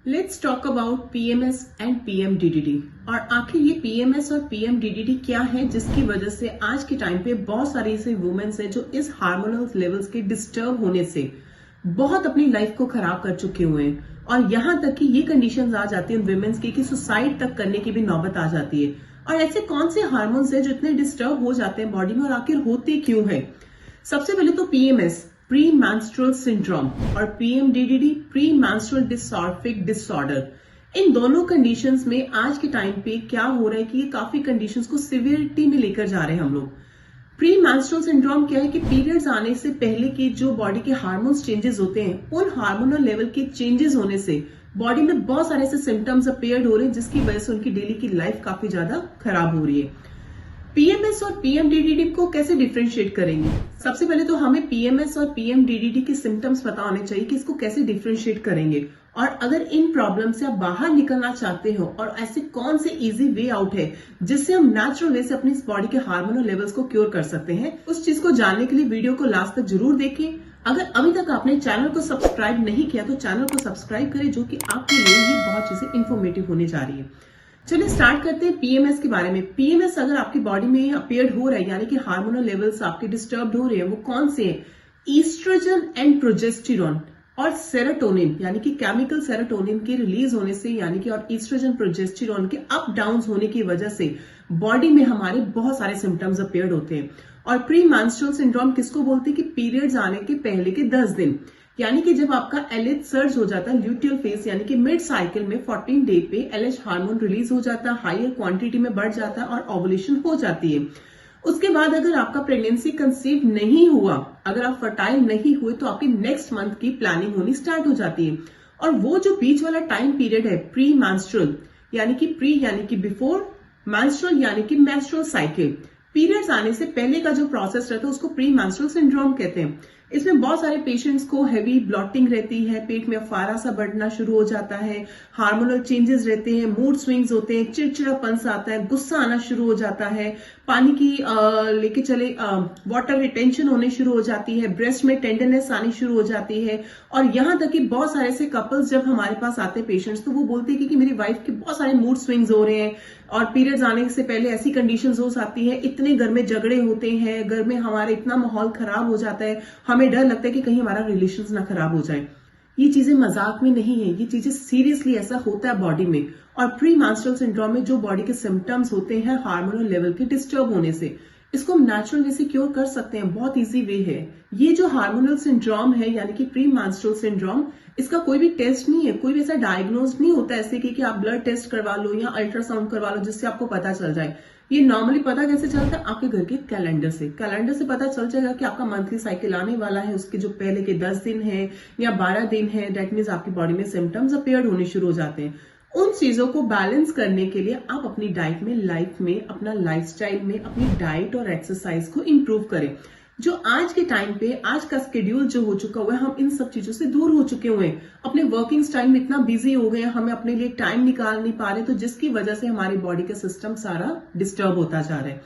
Let's talk about PMS and PMDDD. और आखिर ये पीएमएस और पीएमडीडीडी क्या है जिसकी वजह से आज के टाइम पे बहुत सारी ऐसी वुमेन्स हैं जो इस हार्मोनल लेवल्स के डिस्टर्ब होने से बहुत अपनी लाइफ को खराब कर चुके हुए हैं। और यहाँ तक कि ये कंडीशंस आ जाती है वुमेन्स की कि सुसाइड तक करने की भी नौबत आ जाती है। और ऐसे कौन से हार्मोन्स हैं जो इतने डिस्टर्ब हो जाते हैं बॉडी में और आखिर होते क्यों है? सबसे पहले तो पीएमएस प्री मैंस्ट्रुअल सिंड्रोम और पीएमडीडीडी प्री मैंस्ट्रुअल डिसऑर्फिक डिसऑर्डर। इन दोनों कंडीशंस में आज के टाइम पे क्या हो रहा है कि ये काफी कंडीशंस को सिवियरिटी में लेकर जा रहे हैं हम लोग। प्री मैंस्ट्रुअल सिंड्रोम क्या है कि पीरियड्स आने से पहले के जो बॉडी के हार्मोन्स चेंजेस होते हैं उन हार्मोनल लेवल के चेंजेस होने से बॉडी में बहुत सारे ऐसे सिम्टम्स अपीयर हो रहे हैं जिसकी वजह से उनकी डेली की लाइफ काफी ज्यादा खराब हो रही है। पीएमएस और पीएमडीडीडी को कैसे डिफरेंशिएट करेंगे? सबसे पहले तो हमें पीएमएस और पीएमडीडीडी के सिम्टम्स पता होने चाहिए कि इसको कैसे डिफरेंशिएट करेंगे। और अगर इन प्रॉब्लम से आप बाहर निकलना चाहते हो और ऐसे कौन से इजी वे आउट है जिससे हम नेचुरल वे से अपनी बॉडी के हार्मोनल लेवल्स को क्योर कर सकते हैं, उस चीज को जानने के लिए वीडियो को लास्ट तक जरूर देखें। अगर अभी तक आपने चैनल को सब्सक्राइब नहीं किया तो चैनल को सब्सक्राइब करें, जो कि आपके लिए ये बहुत चीजें इंफॉर्मेटिव होने जा रही है। चलिए स्टार्ट करते हैं पीएमएस के बारे में। पीएमएस अगर आपकी बॉडी में अपीयर हो रहा है यानी कि हार्मोनल लेवल्स आपके डिस्टर्ब हो रहे हैं, वो कौन से हैं? ईस्ट्रोजन एंड प्रोजेस्टेरॉन और सेरोटोनिन यानी कि केमिकल सेरोटोनिन के रिलीज होने से यानी कि और ईस्ट्रोजन प्रोजेस्टेरॉन के अप डाउन होने की वजह से बॉडी में हमारे बहुत सारे सिम्टम्स अपीयर होते हैं। और प्री मेंस्ट्रुअल सिंड्रोम किसको बोलते हैं कि पीरियड्स आने के पहले के 10 दिन यानी कि जब आपका एलएच सर्ज हो जाता है ल्यूटियल फेज यानी कि मिड साइकिल में 14 डे पे एलएच हार्मोन रिलीज हो जाता है, हायर क्वांटिटी में बढ़ जाता है और ओवुलेशन हो जाती है। उसके बाद अगर आपका प्रेगनेंसी कंसीव नहीं हुआ, अगर आप फर्टाइल नहीं हुए तो आपकी नेक्स्ट मंथ की प्लानिंग होनी स्टार्ट हो जाती है। और वो जो बीच वाला टाइम पीरियड है प्री मेंस्ट्रुअल यानी कि बिफोर मेंस्ट्रुअल यानी कि मेंस्ट्रुअल साइकिल, पीरियड्स आने से पहले का जो प्रोसेस रहता है उसको प्री मेंस्ट्रुअल सिंड्रोम कहते हैं। इसमें बहुत सारे पेशेंट्स को हैवी ब्लॉटिंग रहती है, पेट में अफारा सा बढ़ना शुरू हो जाता है, हार्मोनल चेंजेस रहते हैं, मूड स्विंग्स होते हैं, चिड़चिड़ापन सा आता है, गुस्सा आना शुरू हो जाता है, पानी की लेके चले वाटर रिटेंशन होने शुरू हो जाती है, ब्रेस्ट में टेंडरनेस आनी शुरू हो जाती है। और यहाँ तक कि बहुत सारे ऐसे कपल्स जब हमारे पास आते हैं पेशेंट्स तो वो बोलते हैं कि मेरी वाइफ के बहुत सारे मूड स्विंग्स हो रहे हैं और पीरियड्स आने से पहले ऐसी कंडीशंस हो जाती है, इतने घर में झगड़े होते हैं, घर में हमारे इतना माहौल खराब हो जाता है, हमें डर लगता है कि कहीं हमारा रिलेशंस ना खराब हो जाए। ये चीजें मजाक में नहीं है, ये चीजें सीरियसली ऐसा होता है बॉडी में। और प्री मेंस्ट्रुअल सिंड्रोम में जो बॉडी के सिम्टम्स होते हैं हार्मोनल लेवल के डिस्टर्ब होने से, इसको हम नेचुरल वे से क्योर कर सकते हैं। बहुत इजी वे है। ये जो हार्मोनल सिंड्रोम है यानी कि प्री मेंस्ट्रुअल सिंड्रोम, इसका कोई भी टेस्ट नहीं है, कोई भी ऐसा डायग्नोज नहीं होता ऐसे कि आप ब्लड टेस्ट करवा लो या अल्ट्रासाउंड करवा लो जिससे आपको पता चल जाए। ये नॉर्मली पता कैसे चलता है? आपके घर के कैलेंडर से पता चल जाएगा कि आपका मंथली साइकिल आने वाला है, उसके जो पहले के 10 दिन है या 12 दिन है, दैट मीन्स आपकी बॉडी में सिम्टम्स अपीयर होने शुरू हो जाते हैं। उन चीजों को बैलेंस करने के लिए आप अपनी डाइट में, लाइफ में, अपना लाइफस्टाइल में अपनी डाइट और एक्सरसाइज को इंप्रूव करें। जो आज के टाइम पे आज का स्केड्यूल जो हो चुका हुआ है, हम इन सब चीजों से दूर हो चुके हुए हैं, अपने वर्किंग टाइम में इतना बिजी हो गए हैं, हमें अपने लिए टाइम निकाल नहीं पा रहे, तो जिसकी वजह से हमारी बॉडी का सिस्टम सारा डिस्टर्ब होता जा रहा है।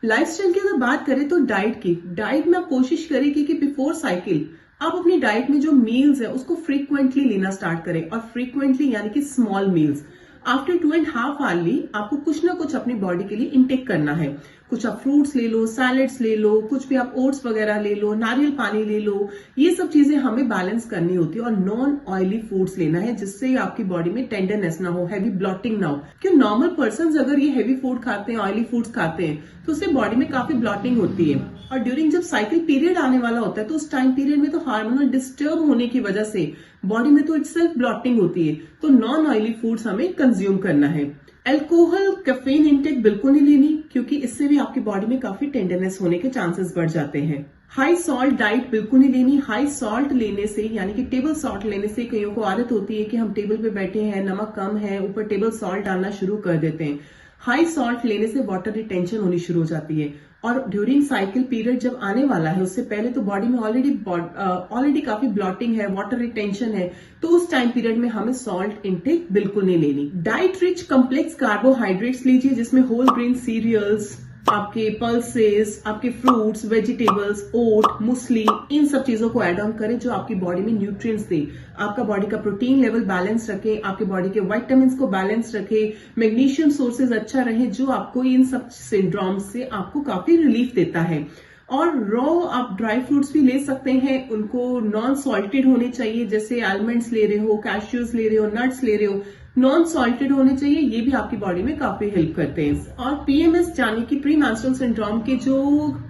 लाइफस्टाइल की अगर बात करें तो डाइट में आप कोशिश करें कि बिफोर साइकिल आप अपनी डाइट में जो मील्स है उसको फ्रीक्वेंटली लेना स्टार्ट करें। और फ्रीक्वेंटली यानी कि स्मॉल मील्स आफ्टर 2.5 आवर्ली आपको कुछ ना कुछ अपनी बॉडी के लिए इंटेक करना है। कुछ आप फ्रूट्स ले लो, सैलेड्स ले लो, कुछ भी आप ओट्स वगैरह ले लो, नारियल पानी ले लो, ये सब चीजें हमें बैलेंस करनी होती है। और नॉन ऑयली फूड्स लेना है जिससे आपकी बॉडी में टेंडरनेस ना हो, हैवी ब्लॉटिंग ना हो। क्यों नॉर्मल पर्सन अगर ये हैवी फूड खाते हैं, ऑयली फूड्स खाते हैं तो उससे बॉडी में काफी ब्लॉटिंग होती है। और ड्यूरिंग जब साइकिल पीरियड आने वाला होता है तो उस टाइम पीरियड में तो हार्मोनल डिस्टर्ब होने की वजह से बॉडी में तो इटसेल्फ ब्लॉटिंग होती है, तो नॉन ऑयली फूड्स हमें कंज्यूम करना है। अल्कोहल, कैफीन इंटेक बिल्कुल नहीं लेनी क्योंकि इससे भी आपकी बॉडी में काफी टेंडरनेस होने के चांसेस बढ़ जाते हैं। हाई सॉल्ट डाइट बिल्कुल नहीं लेनी। हाई सॉल्ट लेने से यानी कि टेबल सॉल्ट लेने से कईयों को आदत होती है कि हम टेबल पे बैठे हैं, नमक कम है, ऊपर टेबल सॉल्ट डालना शुरू कर देते हैं। हाई सॉल्ट लेने से वाटर रिटेंशन होनी शुरू हो जाती है। और ड्यूरिंग साइकिल पीरियड जब आने वाला है उससे पहले तो बॉडी में ऑलरेडी काफी ब्लॉटिंग है, वाटर रिटेंशन है, तो उस टाइम पीरियड में हमें सॉल्ट इंटेक बिल्कुल नहीं लेनी। डाइट रिच कम्प्लेक्स कार्बोहाइड्रेट्स लीजिए जिसमें होल ग्रेन सीरियल्स, आपके पल्सेस, आपके फ्रूट्स, वेजिटेबल्स, ओट, मुस्ली, इन सब चीजों को ऐड ऑन करें जो आपकी बॉडी में न्यूट्रिएंट्स दे, आपका बॉडी का प्रोटीन लेवल बैलेंस रखे, आपके बॉडी के विटामिन्स को बैलेंस रखे, मैग्नीशियम सोर्सेज अच्छा रहे, जो आपको इन सब सिंड्रोम से आपको काफी रिलीफ देता है। और रॉ आप ड्राई फ्रूट्स भी ले सकते हैं, उनको नॉन सॉल्टेड होने चाहिए, जैसे आलमंड्स ले रहे हो, कैश्यूज ले रहे हो, नट्स ले रहे हो, नॉन सॉल्टेड होने चाहिए, ये भी आपकी बॉडी में काफी हेल्प करते हैं। और पीएमएस यानी कि प्री मेंस्ट्रुअल सिंड्रोम के जो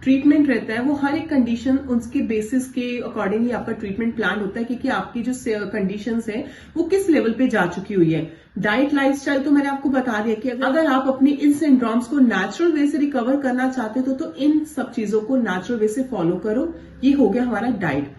ट्रीटमेंट रहता है वो हर एक कंडीशन उसके बेसिस के अकॉर्डिंग ही आपका ट्रीटमेंट प्लान होता है, क्योंकि आपकी जो कंडीशंस है वो किस लेवल पे जा चुकी हुई है। डाइट लाइफस्टाइल तो मैंने आपको बता दिया कि अगर आप अपनी इन सिंड्रोम्स को नेचुरल वे से रिकवर करना चाहते हो तो इन सब चीजों को नेचुरल वे से फॉलो करो। ये हो गया हमारा डाइट।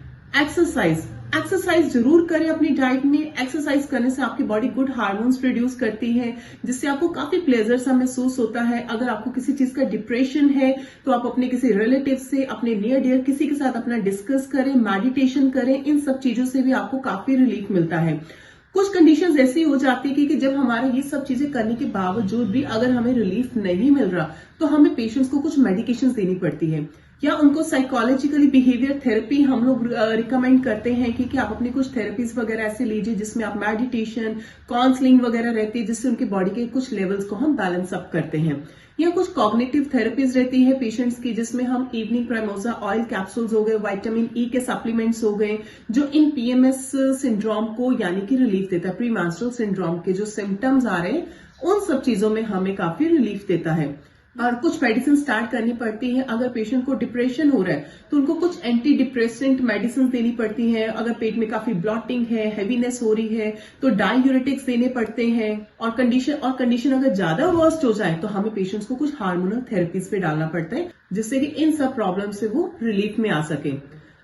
एक्सरसाइज जरूर करें अपनी डाइट में। एक्सरसाइज करने से आपकी बॉडी गुड हार्मोन्स प्रोड्यूस करती है, जिससे आपको काफी प्लेजर सा महसूस होता है। अगर आपको किसी चीज का डिप्रेशन है तो आप अपने किसी रिलेटिव से, अपने नियर डियर किसी के साथ अपना डिस्कस करें, मेडिटेशन करें, इन सब चीजों से भी आपको काफी रिलीफ मिलता है। कुछ कंडीशंस ऐसी हो जाती है कि जब हमारा ये सब चीजें करने के बावजूद भी अगर हमें रिलीफ नहीं मिल रहा तो हमें पेशेंट्स को कुछ मेडिकेशंस देनी पड़ती है, या उनको साइकोलॉजिकली बिहेवियर थेरेपी हम लोग रिकमेंड करते हैं कि आप अपनी कुछ थेरेपीज वगैरह ऐसे लीजिए जिसमें आप मेडिटेशन, काउंसलिंग वगैरह रहती है, जिससे उनकी बॉडी के कुछ लेवल्स को हम बैलेंस अप करते हैं। या कुछ कॉग्निटिव थेरेपीज रहती है पेशेंट्स की, जिसमें हम इवनिंग प्राइमोसा ऑयल कैप्सूल्स हो गए, विटामिन ई के सप्लीमेंट्स हो गए, जो इन पीएमएस सिंड्रोम को यानी कि रिलीफ देता है। प्री मेंस्ट्रुअल सिंड्रोम के जो सिम्टम्स आ रहे हैं उन सब चीजों में हमें काफी रिलीफ देता है। और कुछ मेडिसिन स्टार्ट करनी पड़ती है। अगर पेशेंट को डिप्रेशन हो रहा है तो उनको कुछ एंटी डिप्रेसेंट मेडिसिन देनी पड़ती है। अगर पेट में काफी ब्लॉटिंग है, हेवीनेस हो रही है तो डाययूरेटिक्स देने पड़ते हैं। और कंडीशन अगर ज्यादा वर्स्ट हो जाए तो हमें पेशेंट्स को कुछ हार्मोनल थेरेपीज पे डालना पड़ता है, जिससे कि इन सब प्रॉब्लम से वो रिलीफ में आ सके।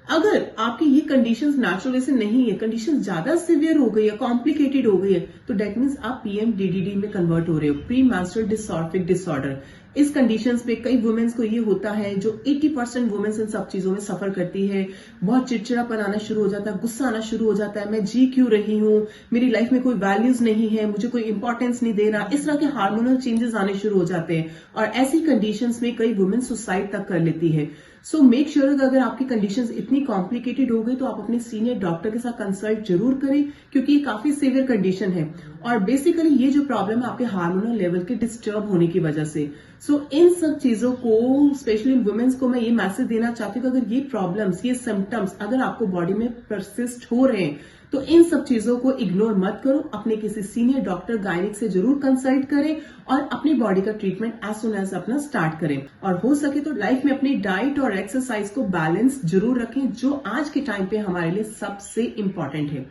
अगर आपकी ये कंडीशंस नेचुरल से नहीं है, कंडीशन ज्यादा सिवियर हो गई है, कॉम्प्लिकेटेड हो गई है, तो डेट मीन्स आप पीएमडीडीडी में कन्वर्ट हो रहे हो, प्री मेंस्ट्रुअल डिसऑर्फिक डिसऑर्डर। इस कंडीशंस पे कई वुमेन्स को ये होता है, जो 80% वुमेन्स इन सब चीजों में सफर करती है। बहुत चिड़चिड़ापन आना शुरू हो जाता है, गुस्सा आना शुरू हो जाता है, मैं जी क्यों रही हूँ, मेरी लाइफ में कोई वैल्यूज नहीं है, मुझे कोई इंपॉर्टेंस नहीं दे रहा, इस तरह के हार्मोनल चेंजेस आने शुरू हो जाते हैं। और ऐसी कंडीशंस में कई वुमेन सुसाइड तक कर लेती है। सो मेक श्योर अगर आपकी कंडीशंस इतनी कॉम्प्लिकेटेड हो गई तो आप अपने सीनियर डॉक्टर के साथ कंसल्ट जरूर करें, क्योंकि ये काफी सीवियर कंडीशन है। और बेसिकली ये जो प्रॉब्लम है आपके हार्मोनल लेवल के डिस्टर्ब होने की वजह से। सो इन सब चीजों को, स्पेशली वुमेन्स को मैं ये मैसेज देना चाहती हूँ कि अगर ये प्रॉब्लम्स, ये सिम्टम्स अगर आपको बॉडी में परसिस्ट हो रहे हैं तो इन सब चीजों को इग्नोर मत करो। अपने किसी सीनियर डॉक्टर, गायनिक से जरूर कंसल्ट करें और अपनी बॉडी का ट्रीटमेंट एज सुन एज अपना स्टार्ट करें। और हो सके तो लाइफ में अपनी डाइट और एक्सरसाइज को बैलेंस जरूर रखें, जो आज के टाइम पे हमारे लिए सबसे इंपॉर्टेंट है।